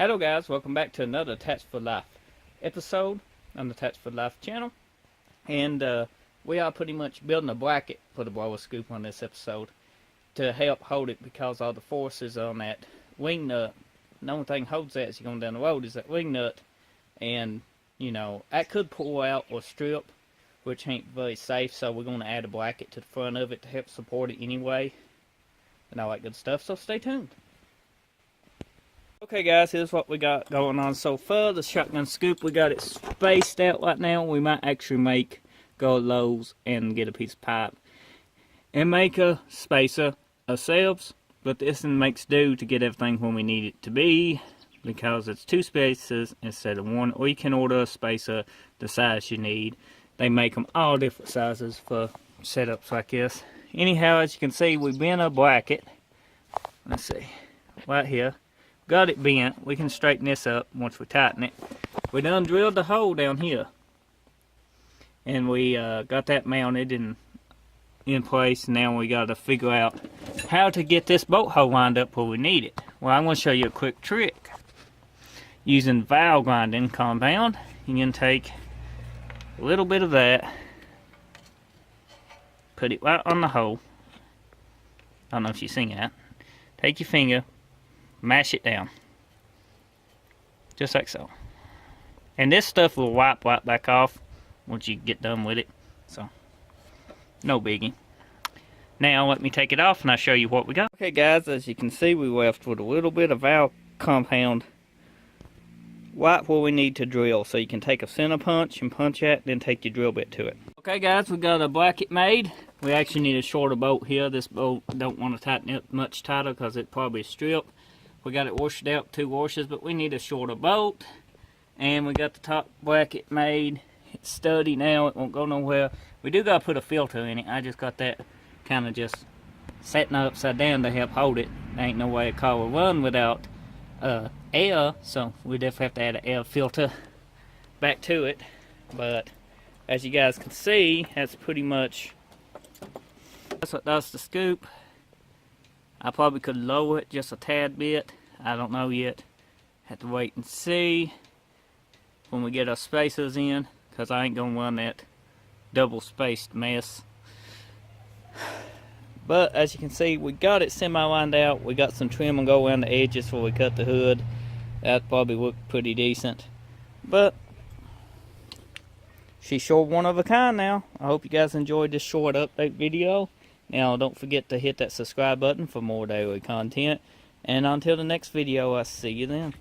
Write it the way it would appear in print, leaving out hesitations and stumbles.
Hello guys, welcome back to another TattsForLife episode on the TattsForLife channel. And we are pretty much building a bracket for the blower scoop on this episode to help hold it, because all the forces on that wing nut, the only thing holds that as you're going down the road is that wing nut. And you know, that could pull out or strip, which ain't very safe, so we're going to add a bracket to the front of it to help support it anyway and all that good stuff, so stay tuned. Okay guys, here's what we got going on so far. The shotgun scoop, we got it spaced out right now. We might actually go Lowe's and get a piece of pipe and make a spacer ourselves, but this makes do to get everything when we need it to be, because it's two spacers instead of one. Or you can order a spacer the size you need. They make them all different sizes for setups like this. Anyhow, as you can see, we bent a bracket. Let's see, right here. Got it bent. We can straighten this up once we tighten it. We done drilled the hole down here, and we got that mounted and in place. Now we got to figure out how to get this bolt hole lined up where we need it. Well, I'm going to show you a quick trick. Using valve grinding compound, you can take a little bit of that, put it right on the hole. I don't know if you see that. Take your finger, mash it down, just like so. And this stuff will wipe right back off once you get done with it, so no biggie. Now let me take it off and I'll show you what we got. Okay guys, as you can see, we left with a little bit of valve compound right where we need to drill, so you can take a center punch and punch at, then take your drill bit to it. Okay guys, we got a bracket made. We actually need a shorter bolt here. This bolt don't want to tighten it much tighter because it probably strip. We got it washed out, 2 washes, but we need a shorter bolt. And we got the top bracket made. It's sturdy now, it won't go nowhere. We do got to put a filter in it. I just got that kind of just setting upside down to help hold it. There ain't no way a car will run without air, so we definitely have to add an air filter back to it. But as you guys can see, that's pretty much, that's the scoop. I probably could lower it just a tad bit. I don't know yet. Have to wait and see when we get our spacers in, because I ain't gonna run that double spaced mess. But as you can see, we got it semi-lined out. We got some trim and go around the edges before we cut the hood. That probably looked pretty decent. But she's sure one of a kind now. I hope you guys enjoyed this short update video. Now don't forget to hit that subscribe button for more daily content. And until the next video, I'll see you then.